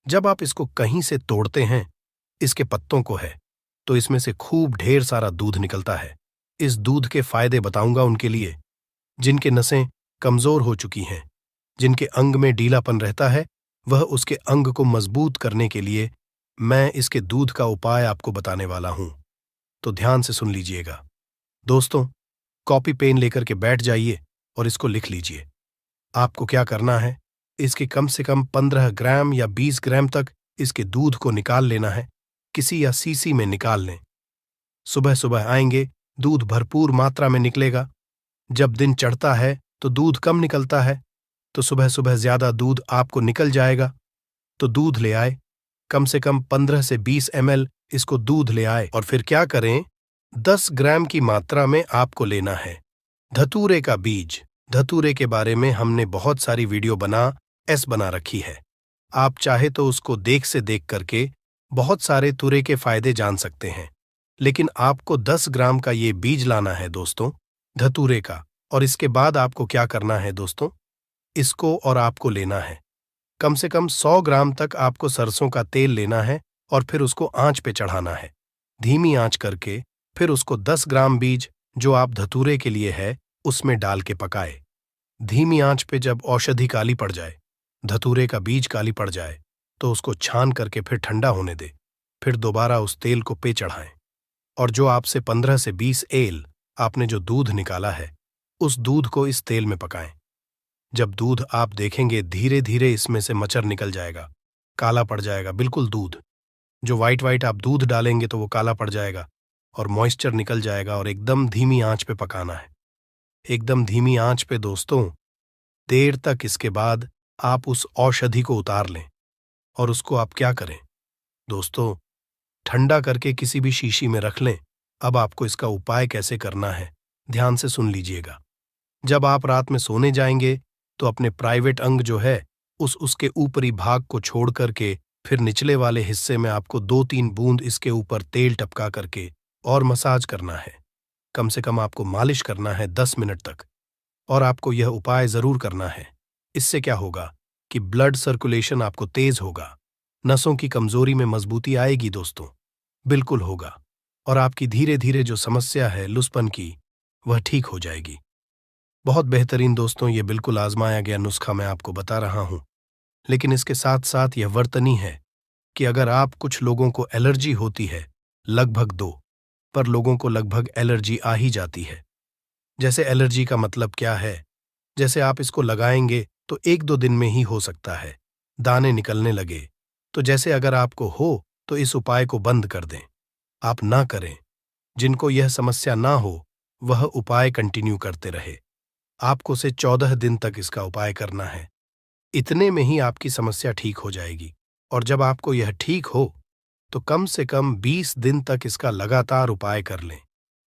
जब आप इसको कहीं से तोड़ते हैं, इसके पत्तों को है, तो इसमें से खूब ढेर सारा दूध निकलता है। इस दूध के फायदे बताऊंगा उनके लिए जिनके नसें कमजोर हो चुकी हैं, जिनके अंग में ढीलापन रहता है, वह उसके अंग को मजबूत करने के लिए मैं इसके दूध का उपाय आपको बताने वाला हूं। तो ध्यान से सुन लीजिएगा दोस्तों। कॉपी पेन लेकर के बैठ जाइए और इसको लिख लीजिए। आपको क्या करना है, इसके कम से कम 15 ग्राम या 20 ग्राम तक इसके दूध को निकाल लेना है। किसी या सीसी में निकाल लें। सुबह सुबह आएंगे, दूध भरपूर मात्रा में निकलेगा। जब दिन चढ़ता है तो दूध कम निकलता है, तो सुबह सुबह ज्यादा दूध आपको निकल जाएगा। तो दूध ले आए, कम से कम 15 से 20 ml इसको दूध ले आए। और फिर क्या करें, 10 ग्राम की मात्रा में आपको लेना है धतूरे का बीज। धतूरे के बारे में हमने बहुत सारी वीडियो बना रखी है। आप चाहे तो उसको देख करके बहुत सारे तुरे के फायदे जान सकते हैं, लेकिन आपको 10 ग्राम का ये बीज लाना है दोस्तों, धतूरे का। और इसके बाद आपको क्या करना है दोस्तों, इसको और आपको लेना है कम से कम 100 ग्राम तक आपको सरसों का तेल लेना है, और फिर उसको आंच पे चढ़ाना है, धीमी आंच करके। फिर उसको 10 ग्राम बीज जो आप धतूरे के लिए है उसमें डाल के पकाए। धीमी आंच पे जब औषधि काली पड़ जाए, धतूरे का बीज काली पड़ जाए, तो उसको छान करके फिर ठंडा होने दे। फिर दोबारा उस तेल को पे चढ़ाएं, और जो आपसे 15 से 20 एल आपने जो दूध निकाला है, उस दूध को इस तेल में पकाएं। जब दूध आप देखेंगे धीरे धीरे इसमें से मचर निकल जाएगा, काला पड़ जाएगा बिल्कुल दूध। जो वाइट आप दूध डालेंगे तो वो काला पड़ जाएगा और मॉइस्चर निकल जाएगा, और एकदम धीमी आंच पे पकाना है, एकदम धीमी आंच पे दोस्तों, देर तक। इसके बाद आप उस औषधि को उतार लें, और उसको आप क्या करें दोस्तों, ठंडा करके किसी भी शीशी में रख लें। अब आपको इसका उपाय कैसे करना है, ध्यान से सुन लीजिएगा। जब आप रात में सोने जाएंगे तो अपने प्राइवेट अंग जो है उसके ऊपरी भाग को छोड़ करके फिर निचले वाले हिस्से में आपको 2-3 बूंद इसके ऊपर तेल टपका करके और मसाज करना है। कम से कम आपको मालिश करना है 10 मिनट तक, और आपको यह उपाय जरूर करना है। इससे क्या होगा कि ब्लड सर्कुलेशन आपको तेज होगा, नसों की कमजोरी में मजबूती आएगी दोस्तों, बिल्कुल होगा। और आपकी धीरे धीरे जो समस्या है लुसपन की, वह ठीक हो जाएगी। बहुत बेहतरीन दोस्तों, ये बिल्कुल आजमाया गया नुस्खा मैं आपको बता रहा हूं। लेकिन इसके साथ साथ यह वर्तनी है कि अगर आप कुछ लोगों को एलर्जी होती है, लगभग 2 पर लोगों को लगभग एलर्जी आ ही जाती है। जैसे एलर्जी का मतलब क्या है? जैसे आप इसको लगाएंगे तो 1-2 दिन में ही हो सकता है, दाने निकलने लगे। तो जैसे अगर आपको हो तो इस उपाय को बंद कर दें, आप ना करें। जिनको यह समस्या ना हो, वह उपाय कंटिन्यू करते रहे। आपको से 14 दिन तक इसका उपाय करना है। इतने में ही आपकी समस्या ठीक हो जाएगी। और जब आपको यह ठीक हो, तो कम से कम 20 दिन तक इसका लगातार उपाय कर लें।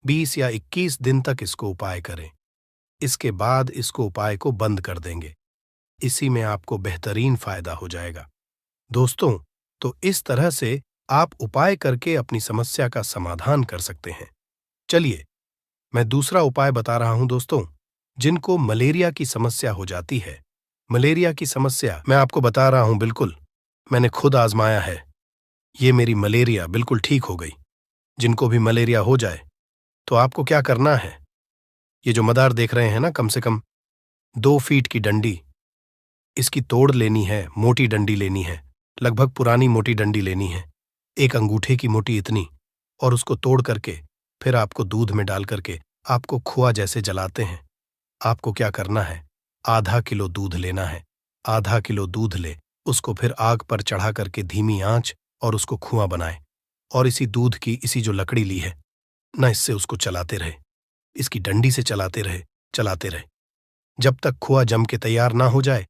20 या 21 दिन तक इसको उपाय करें। इसके बाद इसको उपाय को बंद कर देंगे। इसी में आपको बेहतरीन फायदा हो जाएगा। दोस्तों, तो इस तरह से आप उपाय करके अपनी समस्या का समाधान कर सकते हैं। चलिए, मैं दूसरा उपाय बता रहा हूं दोस्तों, जिनको मलेरिया की समस्या हो जाती है। मलेरिया की समस्या मैं आपको बता रहा हूं, बिल्कुल मैंने खुद आजमाया है। ये मेरी मलेरिया बिल्कुल ठीक हो गई। जिनको भी मलेरिया हो जाए तो आपको क्या करना है? ये जो मदार देख रहे हैं ना, कम से कम 2 फीट की डंडी, इसकी तोड़ लेनी है, मोटी डंडी लेनी है, लगभग पुरानी मोटी डंडी लेनी है, 1 अंगूठे की मोटी इतनी, और उसको तोड़ करके फिर आपको दूध में डाल करके आपको खोआ जैसे जलाते हैं। आपको क्या करना है? आधा किलो दूध लेना है। आधा किलो दूध ले, उसको फिर आग पर चढ़ा करके धीमी आंच और उसको खुआ बनाए। और इसी दूध की इसी जो लकड़ी ली है ना, इससे उसको चलाते रहे, इसकी डंडी से चलाते रहे, चलाते रहे, जब तक खोआ जम के तैयार ना हो जाए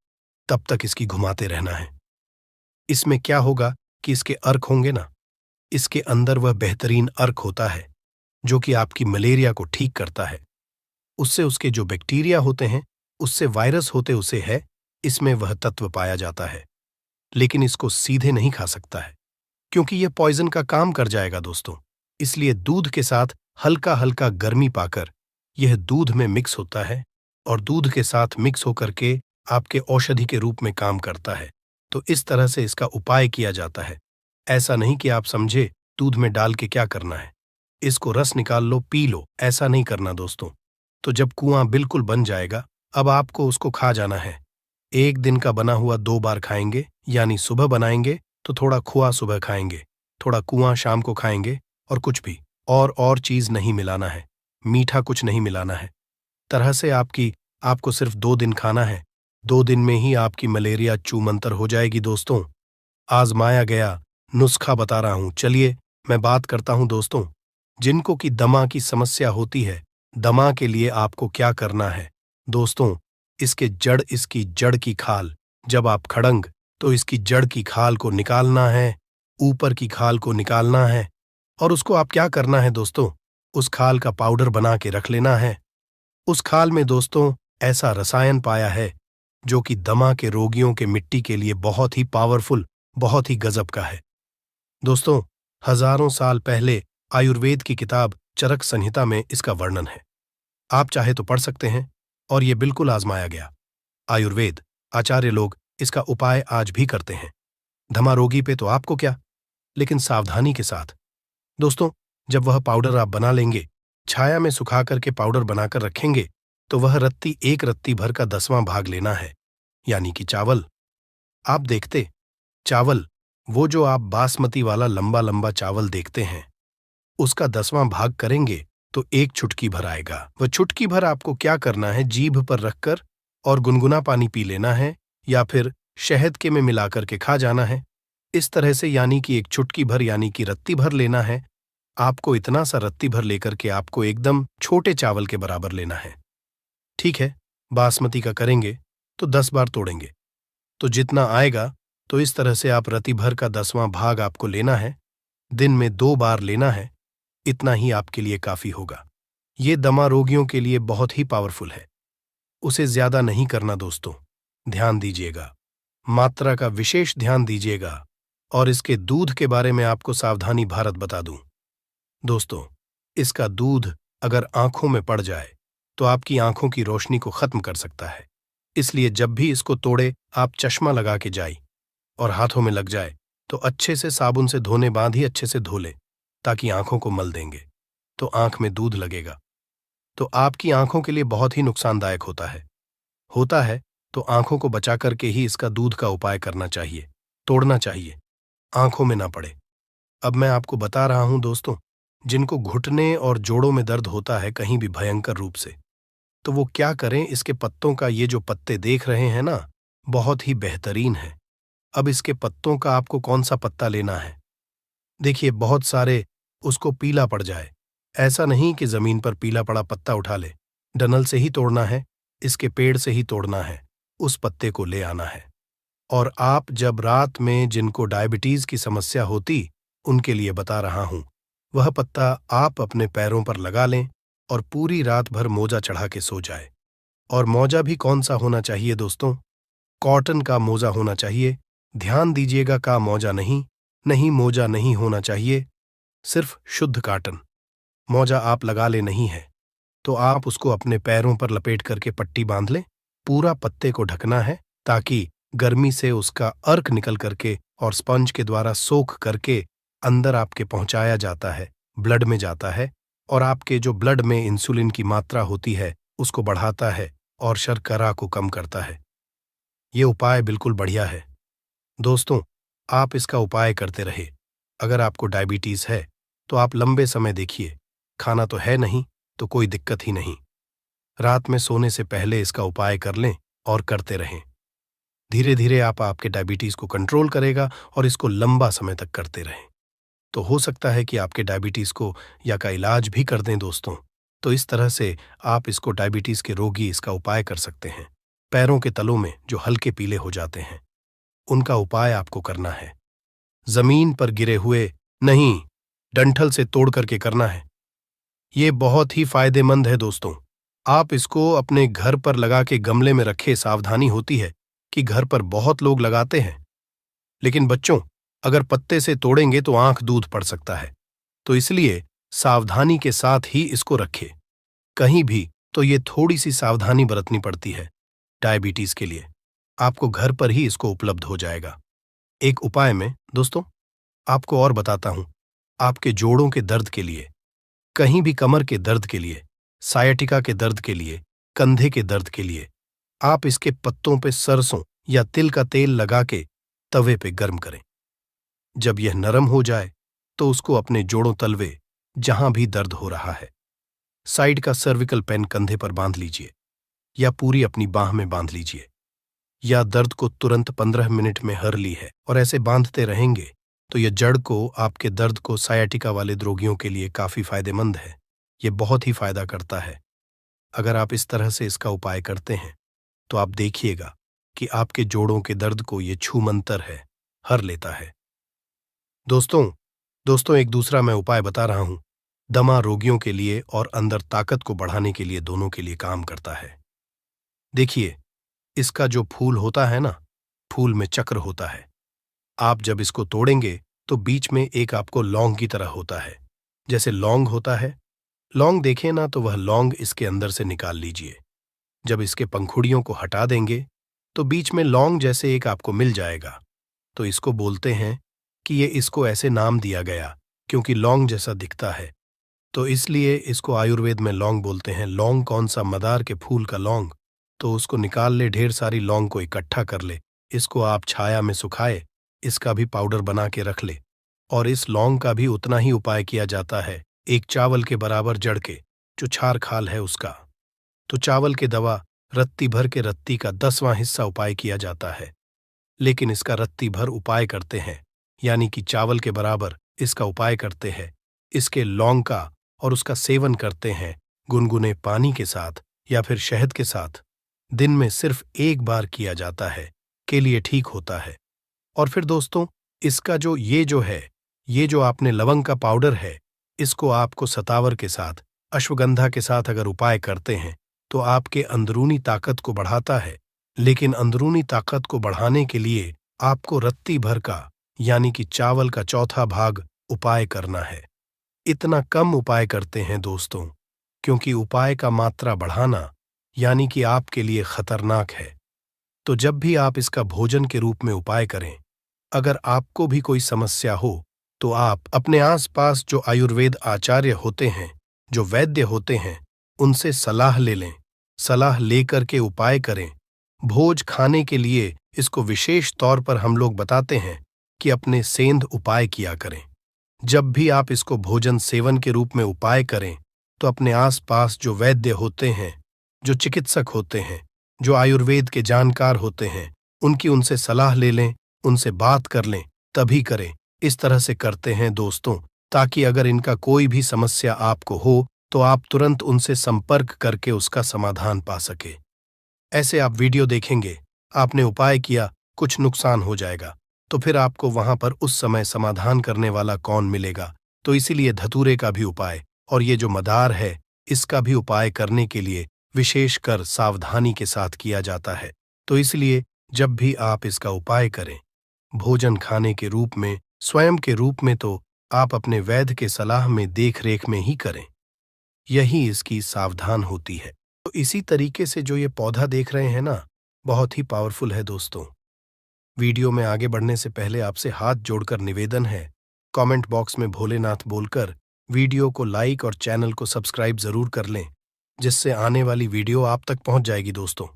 तब तक इसकी घुमाते रहना है। इसमें क्या होगा कि इसके अर्क होंगे ना, इसके अंदर वह बेहतरीन अर्क होता है जो कि आपकी मलेरिया को ठीक करता है। उससे उसके जो बैक्टीरिया होते हैं, उससे वायरस होते उसे है, इसमें वह तत्व पाया जाता है। लेकिन इसको सीधे नहीं खा सकता है, क्योंकि यह पॉइजन का काम कर जाएगा दोस्तों। इसलिए दूध के साथ हल्का हल्का गर्मी पाकर यह दूध में मिक्स होता है, और दूध के साथ मिक्स होकर के आपके औषधि के रूप में काम करता है। तो इस तरह से इसका उपाय किया जाता है। ऐसा नहीं कि आप समझे दूध में डाल के क्या करना है, इसको रस निकाल लो, पी लो, ऐसा नहीं करना दोस्तों। तो जब कुआं बिल्कुल बन जाएगा, अब आपको उसको खा जाना है। 1 दिन का बना हुआ 2 बार खाएंगे, यानी सुबह बनाएंगे तो थोड़ा खोआ सुबह खाएंगे, थोड़ा कुआं शाम को खाएंगे, और कुछ भी और चीज नहीं मिलाना है, मीठा कुछ नहीं मिलाना है। तरह से आपको सिर्फ 2 दिन खाना है। 2 दिन में ही आपकी मलेरिया चूमंतर हो जाएगी दोस्तों। आजमाया गया नुस्खा बता रहा हूं। चलिए, मैं बात करता हूं दोस्तों, जिनको की दमा की समस्या होती है। दमा के लिए आपको क्या करना है दोस्तों? इसकी जड़ की खाल, जब आप खड़ंग, तो इसकी जड़ की खाल को निकालना है, ऊपर की खाल को निकालना है, और उसको आप क्या करना है दोस्तों? उस खाल का पाउडर बना के रख लेना है। उस खाल में दोस्तों ऐसा रसायन पाया है जो कि दमा के रोगियों के मिट्टी के लिए बहुत ही पावरफुल, बहुत ही गजब का है दोस्तों। हजारों साल पहले आयुर्वेद की किताब चरक संहिता में इसका वर्णन है। आप चाहे तो पढ़ सकते हैं, और यह बिल्कुल आजमाया गया। आयुर्वेद आचार्य लोग इसका उपाय आज भी करते हैं। दमा रोगी पे तो आपको क्या, लेकिन सावधानी के साथ दोस्तों। जब वह पाउडर आप बना लेंगे, छाया में सुखा करके पाउडर बनाकर रखेंगे, तो वह रत्ती 1 रत्ती भर का 10वां भाग लेना है, यानी कि चावल। आप देखते चावल, वो जो आप बासमती वाला लंबा लंबा चावल देखते हैं, उसका 10वां भाग करेंगे तो 1 चुटकी भर आएगा। वह चुटकी भर आपको क्या करना है? जीभ पर रखकर और गुनगुना पानी पी लेना है, या फिर शहद के में मिलाकर के खा जाना है। इस तरह से, यानी कि 1 चुटकी भर, यानी कि रत्ती भर लेना है। आपको इतना सा रत्ती भर लेकर के आपको एकदम छोटे चावल के बराबर लेना है। ठीक है, बासमती का करेंगे तो 10 बार तोड़ेंगे, तो जितना आएगा, तो इस तरह से आप रत्ती भर का 10वां भाग आपको लेना है। दिन में 2 बार लेना है। इतना ही आपके लिए काफी होगा। ये दमा रोगियों के लिए बहुत ही पावरफुल है। उसे ज्यादा नहीं करना दोस्तों। ध्यान दीजिएगा, मात्रा का विशेष ध्यान दीजिएगा। और इसके दूध के बारे में आपको सावधानी भारत बता दूं दोस्तों, इसका दूध अगर आंखों में पड़ जाए तो आपकी आंखों की रोशनी को खत्म कर सकता है। इसलिए जब भी इसको तोड़े, आप चश्मा लगा के जाइए, और हाथों में लग जाए तो अच्छे से साबुन से धोने बाद ही अच्छे से धो लें, ताकि आंखों को मल देंगे तो आंख में दूध लगेगा, तो आपकी आंखों के लिए बहुत ही नुकसानदायक होता है। तो आंखों को बचा करके ही इसका दूध का उपाय करना चाहिए, तोड़ना चाहिए, आंखों में ना पड़े। अब मैं आपको बता रहा हूं दोस्तों, जिनको घुटने और जोड़ों में दर्द होता है कहीं भी भयंकर रूप से, तो वो क्या करें। इसके पत्तों का ये जो पत्ते देख रहे हैं ना, बहुत ही बेहतरीन है। अब इसके पत्तों का आपको कौन सा पत्ता लेना है। देखिए बहुत सारे उसको पीला पड़ जाए, ऐसा नहीं कि जमीन पर पीला पड़ा पत्ता उठा ले। डनल से ही तोड़ना है, इसके पेड़ से ही तोड़ना है, उस पत्ते को ले आना है। और आप जब रात में जिनको डायबिटीज की समस्या होती, उनके लिए बता रहा हूं, वह पत्ता आप अपने पैरों पर लगा लें और पूरी रात भर मोजा चढ़ा के सो जाए। और मोजा भी कौन सा होना चाहिए दोस्तों, कॉटन का मोजा होना चाहिए। ध्यान दीजिएगा, का मोजा नहीं, नहीं मोजा नहीं होना चाहिए, सिर्फ शुद्ध कॉटन। मोजा आप लगा ले नहीं है तो आप उसको अपने पैरों पर लपेट करके पट्टी बांध लें। पूरा पत्ते को ढकना है ताकि गर्मी से उसका अर्क निकल करके और स्पंज के द्वारा सोख करके अंदर आपके पहुंचाया जाता है, ब्लड में जाता है और आपके जो ब्लड में इंसुलिन की मात्रा होती है उसको बढ़ाता है और शर्करा को कम करता है। ये उपाय बिल्कुल बढ़िया है दोस्तों, आप इसका उपाय करते रहे। अगर आपको डायबिटीज है तो आप लंबे समय देखिए, खाना तो है नहीं तो कोई दिक्कत ही नहीं। रात में सोने से पहले इसका उपाय कर लें और करते रहें। धीरे धीरे आप आपके डायबिटीज को कंट्रोल करेगा और इसको लंबा समय तक करते रहें। तो हो सकता है कि आपके डायबिटीज को या का इलाज भी कर दें दोस्तों। तो इस तरह से आप इसको डायबिटीज के रोगी इसका उपाय कर सकते हैं। पैरों के तलों में जो हल्के पीले हो जाते हैं, उनका उपाय आपको करना है। जमीन पर गिरे हुए नहीं, डंठल से तोड़ करके करना है। ये बहुत ही फायदेमंद है दोस्तों। आप इसको अपने घर पर लगा के गमले में रखे। सावधानी होती है कि घर पर बहुत लोग लगाते हैं, लेकिन बच्चों अगर पत्ते से तोड़ेंगे तो आंख दूध पड़ सकता है, तो इसलिए सावधानी के साथ ही इसको रखें। कहीं भी तो ये थोड़ी सी सावधानी बरतनी पड़ती है। डायबिटीज के लिए आपको घर पर ही इसको उपलब्ध हो जाएगा। एक उपाय में दोस्तों आपको और बताता हूं, आपके जोड़ों के दर्द के लिए, कहीं भी कमर के दर्द के लिए, सायटिका के दर्द के लिए, कंधे के दर्द के लिए, आप इसके पत्तों पे सरसों या तिल का तेल लगा के तवे पे गर्म करें। जब यह नरम हो जाए तो उसको अपने जोड़ों तलवे जहां भी दर्द हो रहा है, साइड का सर्विकल पेन कंधे पर बांध लीजिए या पूरी अपनी बांह में बांध लीजिए, या दर्द को तुरंत 15 मिनट में हर ली है और ऐसे बांधते रहेंगे तो यह जड़ को आपके दर्द को सायटिका वाले रोगियों के लिए काफी फायदेमंद है। ये बहुत ही फायदा करता है। अगर आप इस तरह से इसका उपाय करते हैं तो आप देखिएगा कि आपके जोड़ों के दर्द को ये छूमंतर है, हर लेता है। दोस्तों एक दूसरा मैं उपाय बता रहा हूं, दमा रोगियों के लिए और अंदर ताकत को बढ़ाने के लिए, दोनों के लिए काम करता है। देखिए इसका जो फूल होता है ना, फूल में चक्र होता है। आप जब इसको तोड़ेंगे तो बीच में एक आपको लौंग की तरह होता है। जैसे लौंग होता है, लौंग देखें ना, तो वह लौंग इसके अंदर से निकाल लीजिए। जब इसके पंखुड़ियों को हटा देंगे तो बीच में लौंग जैसे एक आपको मिल जाएगा। तो इसको बोलते हैं कि ये इसको ऐसे नाम दिया गया क्योंकि लौंग जैसा दिखता है, तो इसलिए इसको आयुर्वेद में लौंग बोलते हैं। लौंग कौन सा, मदार के फूल का लौंग। तो उसको निकाल ले, ढेर सारी लौंग को इकट्ठा कर ले, इसको आप छाया में सुखाए, इसका भी पाउडर बना के रख ले। और इस लौंग का भी उतना ही उपाय किया जाता है, एक चावल के बराबर जड़ के जो छार खाल है उसका। तो चावल के दवा रत्ती भर के रत्ती का 10वां हिस्सा उपाय किया जाता है, लेकिन इसका रत्ती भर उपाय करते हैं, यानी कि चावल के बराबर इसका उपाय करते हैं, इसके लौंग का, और उसका सेवन करते हैं गुनगुने पानी के साथ या फिर शहद के साथ। दिन में सिर्फ एक बार किया जाता है, के लिए ठीक होता है। और फिर दोस्तों इसका ये जो आपने लवंग का पाउडर है, इसको आपको सतावर के साथ, अश्वगंधा के साथ अगर उपाय करते हैं तो आपके अंदरूनी ताकत को बढ़ाता है। लेकिन अंदरूनी ताकत को बढ़ाने के लिए आपको रत्ती भर का, यानी कि चावल का चौथा भाग उपाय करना है। इतना कम उपाय करते हैं दोस्तों, क्योंकि उपाय का मात्रा बढ़ाना यानी कि आपके लिए खतरनाक है। तो जब भी आप इसका भोजन के रूप में उपाय करें, अगर आपको भी कोई समस्या हो तो आप अपने आसपास जो आयुर्वेद आचार्य होते हैं, जो वैद्य होते हैं, उनसे सलाह ले लें। सलाह लेकर के उपाय करें। भोज खाने के लिए इसको विशेष तौर पर हम लोग बताते हैं कि अपने सेंध उपाय किया करें। जब भी आप इसको भोजन सेवन के रूप में उपाय करें तो अपने आसपास जो वैद्य होते हैं, जो चिकित्सक होते हैं, जो आयुर्वेद के जानकार होते हैं, उनसे सलाह ले लें, उनसे बात कर लें, तभी करें। इस तरह से करते हैं दोस्तों, ताकि अगर इनका कोई भी समस्या आपको हो तो आप तुरंत उनसे संपर्क करके उसका समाधान पा सके। ऐसे आप वीडियो देखेंगे, आपने उपाय किया, कुछ नुकसान हो जाएगा, तो फिर आपको वहां पर उस समय समाधान करने वाला कौन मिलेगा। तो इसीलिए धतूरे का भी उपाय और ये जो मदार है, इसका भी उपाय करने के लिए विशेषकर सावधानी के साथ किया जाता है। तो इसलिए जब भी आप इसका उपाय करें, भोजन खाने के रूप में, स्वयं के रूप में, तो आप अपने वैद्य के सलाह में देख-रेख में ही करें। यही इसकी सावधान होती है। तो इसी तरीके से जो ये पौधा देख रहे हैं ना, बहुत ही पावरफुल है दोस्तों। वीडियो में आगे बढ़ने से पहले आपसे हाथ जोड़कर निवेदन है, कमेंट बॉक्स में भोलेनाथ बोलकर वीडियो को लाइक और चैनल को सब्सक्राइब जरूर कर लें, जिससे आने वाली वीडियो आप तक पहुंच जाएगी दोस्तों।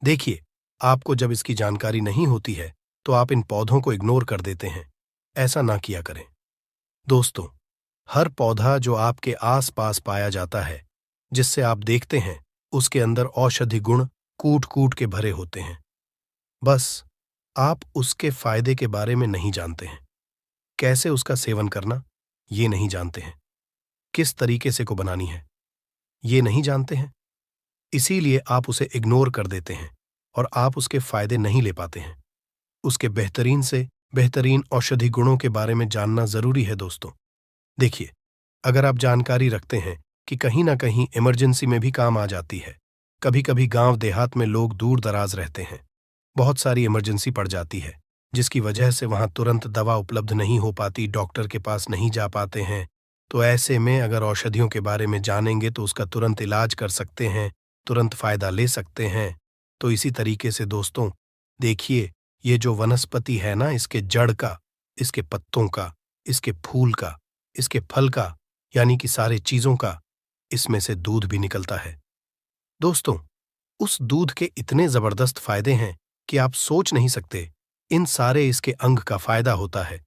देखिए, आपको जब इसकी जानकारी नहीं होती है तो आप इन पौधों को इग्नोर कर देते हैं। ऐसा ना किया करें दोस्तों। हर पौधा जो आपके आस-पास पाया जाता है, जिससे आप देखते हैं, उसके अंदर औषधि गुण कूट-कूट के भरे होते हैं। बस आप उसके फायदे के बारे में नहीं जानते हैं। कैसे उसका सेवन करना, ये नहीं जानते हैं। किस तरीके से को बनानी है, ये नहीं जानते हैं। इसीलिए आप उसे इग्नोर कर देते हैं और आप उसके फायदे नहीं ले पाते हैं। उसके बेहतरीन से बेहतरीन औषधि गुणों के बारे में जानना जरूरी है दोस्तों। देखिए, अगर आप जानकारी रखते हैं कि कहीं ना कहीं इमरजेंसी में भी काम आ जाती है। कभी कभी गांव देहात में लोग दूर दराज रहते हैं, बहुत सारी इमरजेंसी पड़ जाती है, जिसकी वजह से वहां तुरंत दवा उपलब्ध नहीं हो पाती, डॉक्टर के पास नहीं जा पाते हैं। तो ऐसे में अगर औषधियों के बारे में जानेंगे तो उसका तुरंत इलाज कर सकते हैं, तुरंत फायदा ले सकते हैं। तो इसी तरीके से दोस्तों, देखिए, ये जो वनस्पति है ना, इसके जड़ का, इसके पत्तों का, इसके फूल का, इसके फल का, यानी कि सारे चीजों का, इसमें से दूध भी निकलता है दोस्तों। उस दूध के इतने जबरदस्त फायदे हैं कि आप सोच नहीं सकते। इन सारे इसके अंग का फायदा होता है,